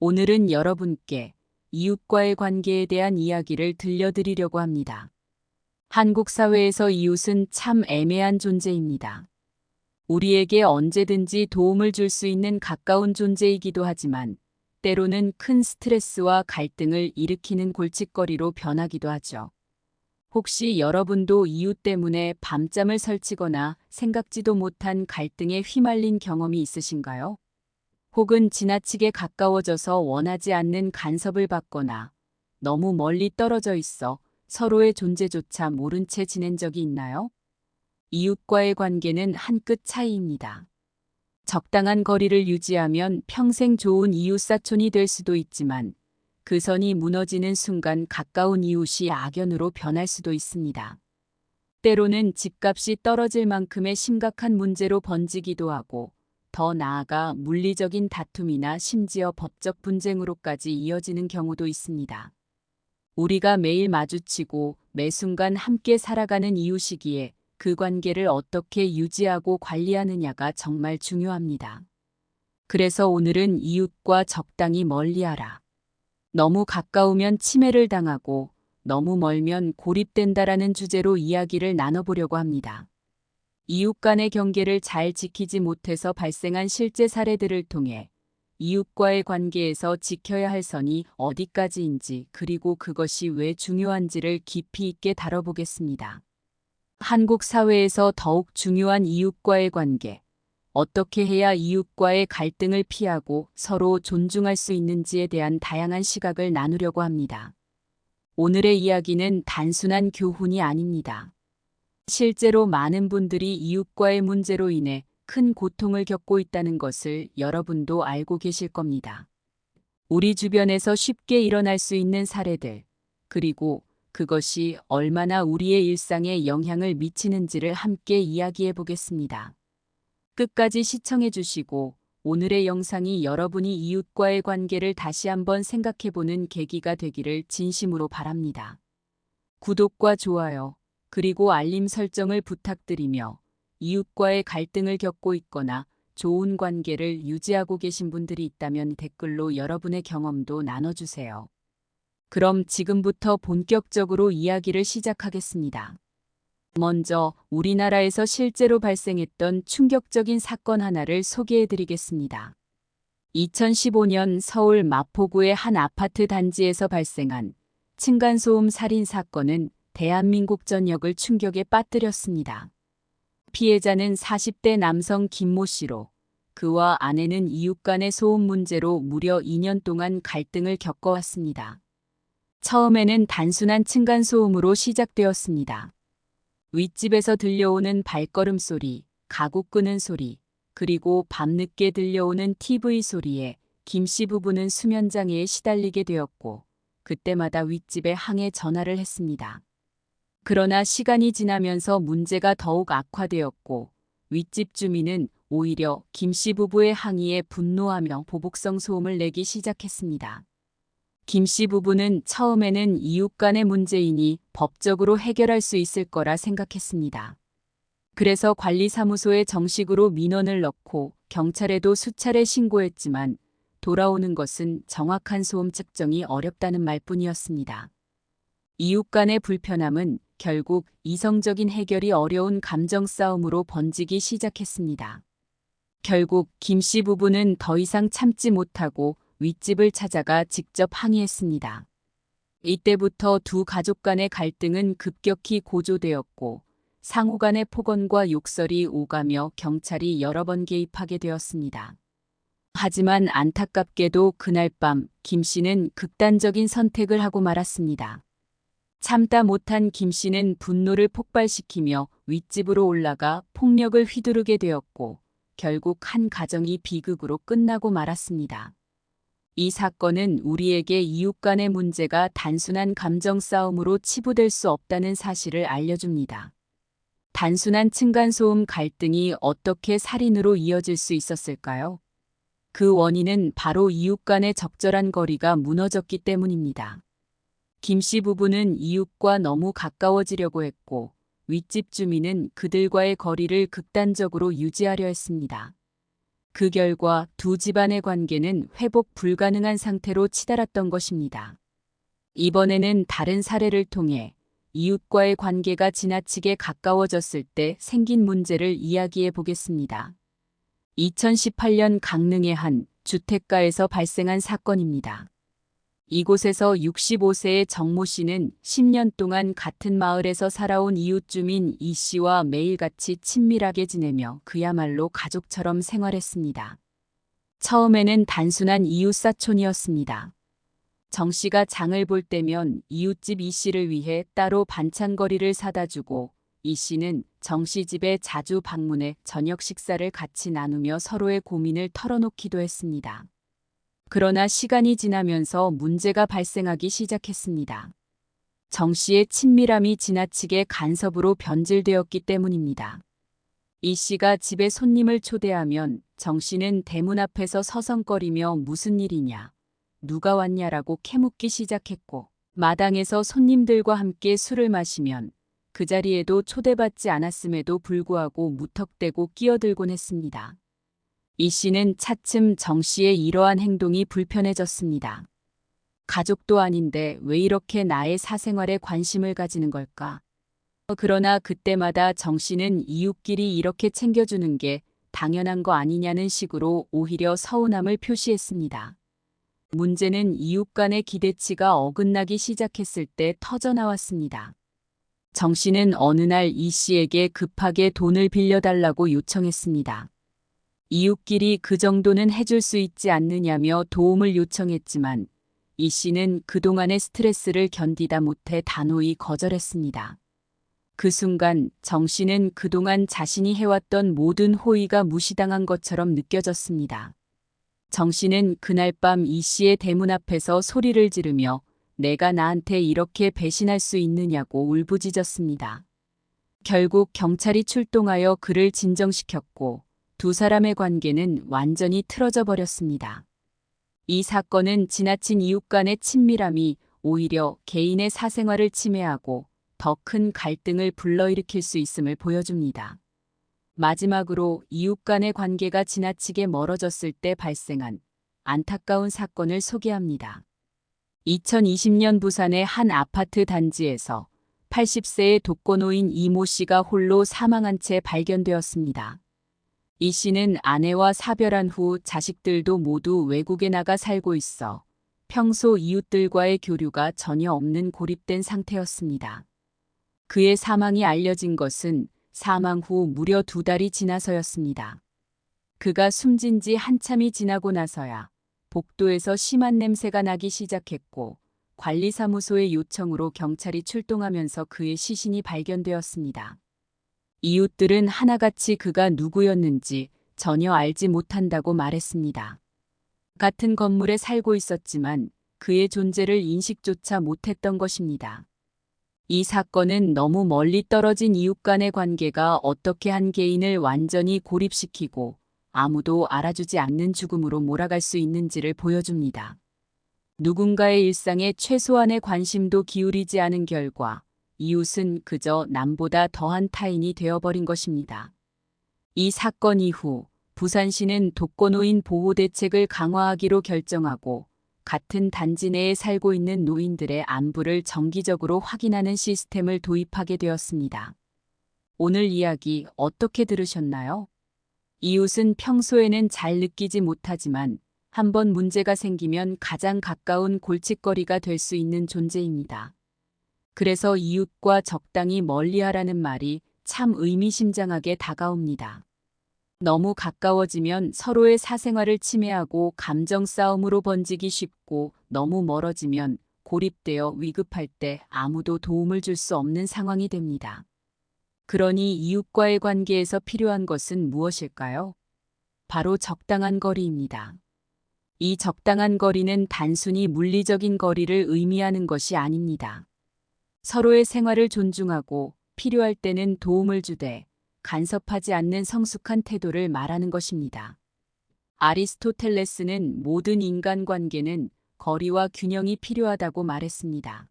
오늘은 여러분께 이웃과의 관계에 대한 이야기를 들려드리려고 합니다. 한국 사회에서 이웃은 참 애매한 존재입니다. 우리에게 언제든지 도움을 줄 수 있는 가까운 존재이기도 하지만 때로는 큰 스트레스와 갈등을 일으키는 골칫거리로 변하기도 하죠. 혹시 여러분도 이웃 때문에 밤잠을 설치거나 생각지도 못한 갈등에 휘말린 경험이 있으신가요? 혹은 지나치게 가까워져서 원하지 않는 간섭을 받거나 너무 멀리 떨어져 있어 서로의 존재조차 모른 채 지낸 적이 있나요? 이웃과의 관계는 한 끗 차이입니다. 적당한 거리를 유지하면 평생 좋은 이웃사촌이 될 수도 있지만 그 선이 무너지는 순간 가까운 이웃이 악연으로 변할 수도 있습니다. 때로는 집값이 떨어질 만큼의 심각한 문제로 번지기도 하고 더 나아가 물리적인 다툼이나 심지어 법적 분쟁으로까지 이어지는 경우도 있습니다. 우리가 매일 마주치고 매 순간 함께 살아가는 이웃이기에 그 관계를 어떻게 유지하고 관리하느냐가 정말 중요합니다. 그래서 오늘은 이웃과 적당히 멀리하라. 너무 가까우면 침해를 당하고 너무 멀면 고립된다라는 주제로 이야기를 나눠보려고 합니다. 이웃 간의 경계를 잘 지키지 못해서 발생한 실제 사례들을 통해 이웃과의 관계에서 지켜야 할 선이 어디까지인지 그리고 그것이 왜 중요한지를 깊이 있게 다뤄보겠습니다. 한국 사회에서 더욱 중요한 이웃과의 관계, 어떻게 해야 이웃과의 갈등을 피하고 서로 존중할 수 있는지에 대한 다양한 시각을 나누려고 합니다. 오늘의 이야기는 단순한 교훈이 아닙니다. 실제로 많은 분들이 이웃과의 문제로 인해 큰 고통을 겪고 있다는 것을 여러분도 알고 계실 겁니다. 우리 주변에서 쉽게 일어날 수 있는 사례들, 그리고 그것이 얼마나 우리의 일상에 영향을 미치는지를 함께 이야기해 보겠습니다. 끝까지 시청해 주시고 오늘의 영상이 여러분이 이웃과의 관계를 다시 한번 생각해 보는 계기가 되기를 진심으로 바랍니다. 구독과 좋아요, 그리고 알림 설정을 부탁드리며 이웃과의 갈등을 겪고 있거나 좋은 관계를 유지하고 계신 분들이 있다면 댓글로 여러분의 경험도 나눠주세요. 그럼 지금부터 본격적으로 이야기를 시작하겠습니다. 먼저 우리나라에서 실제로 발생했던 충격적인 사건 하나를 소개해 드리겠습니다. 2015년 서울 마포구의 한 아파트 단지에서 발생한 층간소음 살인 사건은 대한민국 전역을 충격에 빠뜨렸습니다. 피해자는 40대 남성 김모 씨로 그와 아내는 이웃 간의 소음 문제로 무려 2년 동안 갈등을 겪어왔습니다. 처음에는 단순한 층간소음으로 시작되었습니다. 윗집에서 들려오는 발걸음 소리, 가구 끄는 소리, 그리고 밤늦게 들려오는 TV 소리에 김 씨 부부는 수면장애에 시달리게 되었고 그때마다 윗집에 항해 전화를 했습니다. 그러나 시간이 지나면서 문제가 더욱 악화되었고 윗집 주민은 오히려 김 씨 부부의 항의에 분노하며 보복성 소음을 내기 시작했습니다. 김 씨 부부는 처음에는 이웃 간의 문제이니 법적으로 해결할 수 있을 거라 생각했습니다. 그래서 관리사무소에 정식으로 민원을 넣고 경찰에도 수차례 신고했지만 돌아오는 것은 정확한 소음 측정이 어렵다는 말뿐이었습니다. 이웃 간의 불편함은 결국 이성적인 해결이 어려운 감정 싸움으로 번지기 시작했습니다. 결국 김 씨 부부는 더 이상 참지 못하고 윗집을 찾아가 직접 항의했습니다. 이때부터 두 가족 간의 갈등은 급격히 고조되었고 상호 간의 폭언과 욕설이 오가며 경찰이 여러 번 개입하게 되었습니다. 하지만 안타깝게도 그날 밤 김 씨는 극단적인 선택을 하고 말았습니다. 참다 못한 김 씨는 분노를 폭발시키며 윗집으로 올라가 폭력을 휘두르게 되었고 결국 한 가정이 비극으로 끝나고 말았습니다. 이 사건은 우리에게 이웃 간의 문제가 단순한 감정 싸움으로 치부될 수 없다는 사실을 알려줍니다. 단순한 층간소음 갈등이 어떻게 살인으로 이어질 수 있었을까요? 그 원인은 바로 이웃 간의 적절한 거리가 무너졌기 때문입니다. 김 씨 부부는 이웃과 너무 가까워지려고 했고 윗집 주민은 그들과의 거리를 극단적으로 유지하려 했습니다. 그 결과 두 집안의 관계는 회복 불가능한 상태로 치달았던 것입니다. 이번에는 다른 사례를 통해 이웃과의 관계가 지나치게 가까워졌을 때 생긴 문제를 이야기해 보겠습니다. 2018년 강릉의 한 주택가에서 발생한 사건입니다. 이곳에서 65세의 정모 씨는 10년 동안 같은 마을에서 살아온 이웃 주민 이 씨와 매일같이 친밀하게 지내며 그야말로 가족처럼 생활했습니다. 처음에는 단순한 이웃 사촌이었습니다. 정 씨가 장을 볼 때면 이웃집 이 씨를 위해 따로 반찬거리를 사다 주고 이 씨는 정 씨 집에 자주 방문해 저녁 식사를 같이 나누며 서로의 고민을 털어놓기도 했습니다. 그러나 시간이 지나면서 문제가 발생하기 시작했습니다. 정 씨의 친밀함이 지나치게 간섭으로 변질되었기 때문입니다. 이 씨가 집에 손님을 초대하면 정 씨는 대문 앞에서 서성거리며 무슨 일이냐, 누가 왔냐라고 캐묻기 시작했고, 마당에서 손님들과 함께 술을 마시면 그 자리에도 초대받지 않았음에도 불구하고 무턱대고 끼어들곤 했습니다. 이 씨는 차츰 정 씨의 이러한 행동이 불편해졌습니다. 가족도 아닌데 왜 이렇게 나의 사생활에 관심을 가지는 걸까? 그러나 그때마다 정 씨는 이웃끼리 이렇게 챙겨주는 게 당연한 거 아니냐는 식으로 오히려 서운함을 표시했습니다. 문제는 이웃 간의 기대치가 어긋나기 시작했을 때 터져나왔습니다. 정 씨는 어느 날 이 씨에게 급하게 돈을 빌려달라고 요청했습니다. 이웃끼리 그 정도는 해줄 수 있지 않느냐며 도움을 요청했지만 이 씨는 그동안의 스트레스를 견디다 못해 단호히 거절했습니다. 그 순간 정 씨는 그동안 자신이 해왔던 모든 호의가 무시당한 것처럼 느껴졌습니다. 정 씨는 그날 밤 이 씨의 대문 앞에서 소리를 지르며 내가 나한테 이렇게 배신할 수 있느냐고 울부짖었습니다. 결국 경찰이 출동하여 그를 진정시켰고 두 사람의 관계는 완전히 틀어져 버렸습니다. 이 사건은 지나친 이웃 간의 친밀함이 오히려 개인의 사생활을 침해하고 더 큰 갈등을 불러일으킬 수 있음을 보여줍니다. 마지막으로 이웃 간의 관계가 지나치게 멀어졌을 때 발생한 안타까운 사건을 소개합니다. 2020년 부산의 한 아파트 단지에서 80세의 독거노인 이모 씨가 홀로 사망한 채 발견되었습니다. 이 씨는 아내와 사별한 후 자식들도 모두 외국에 나가 살고 있어 평소 이웃들과의 교류가 전혀 없는 고립된 상태였습니다. 그의 사망이 알려진 것은 사망 후 무려 2달이 지나서였습니다. 그가 숨진 지 한참이 지나고 나서야 복도에서 심한 냄새가 나기 시작했고 관리사무소의 요청으로 경찰이 출동하면서 그의 시신이 발견되었습니다. 이웃들은 하나같이 그가 누구였는지 전혀 알지 못한다고 말했습니다. 같은 건물에 살고 있었지만 그의 존재를 인식조차 못했던 것입니다. 이 사건은 너무 멀리 떨어진 이웃 간의 관계가 어떻게 한 개인을 완전히 고립시키고 아무도 알아주지 않는 죽음으로 몰아갈 수 있는지를 보여줍니다. 누군가의 일상에 최소한의 관심도 기울이지 않은 결과 이웃은 그저 남보다 더한 타인이 되어버린 것입니다. 이 사건 이후 부산시는 독거노인 보호 대책을 강화하기로 결정하고 같은 단지 내에 살고 있는 노인들의 안부를 정기적으로 확인하는 시스템을 도입하게 되었습니다. 오늘 이야기 어떻게 들으셨나요? 이웃은 평소에는 잘 느끼지 못하지만 한번 문제가 생기면 가장 가까운 골칫거리가 될 수 있는 존재입니다. 그래서 이웃과 적당히 멀리하라는 말이 참 의미심장하게 다가옵니다. 너무 가까워지면 서로의 사생활을 침해하고 감정 싸움으로 번지기 쉽고 너무 멀어지면 고립되어 위급할 때 아무도 도움을 줄 수 없는 상황이 됩니다. 그러니 이웃과의 관계에서 필요한 것은 무엇일까요? 바로 적당한 거리입니다. 이 적당한 거리는 단순히 물리적인 거리를 의미하는 것이 아닙니다. 서로의 생활을 존중하고 필요할 때는 도움을 주되 간섭하지 않는 성숙한 태도를 말하는 것입니다. 아리스토텔레스는 모든 인간관계는 거리와 균형이 필요하다고 말했습니다.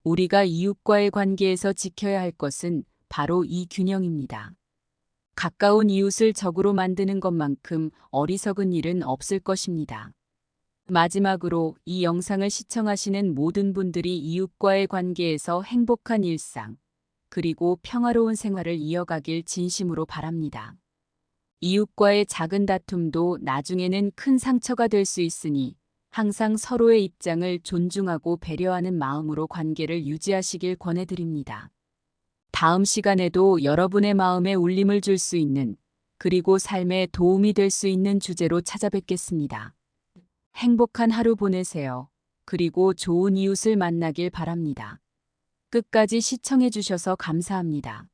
우리가 이웃과의 관계에서 지켜야 할 것은 바로 이 균형입니다. 가까운 이웃을 적으로 만드는 것만큼 어리석은 일은 없을 것입니다. 마지막으로 이 영상을 시청하시는 모든 분들이 이웃과의 관계에서 행복한 일상, 그리고 평화로운 생활을 이어가길 진심으로 바랍니다. 이웃과의 작은 다툼도 나중에는 큰 상처가 될 수 있으니 항상 서로의 입장을 존중하고 배려하는 마음으로 관계를 유지하시길 권해드립니다. 다음 시간에도 여러분의 마음에 울림을 줄 수 있는, 그리고 삶에 도움이 될 수 있는 주제로 찾아뵙겠습니다. 행복한 하루 보내세요. 그리고 좋은 이웃을 만나길 바랍니다. 끝까지 시청해 주셔서 감사합니다.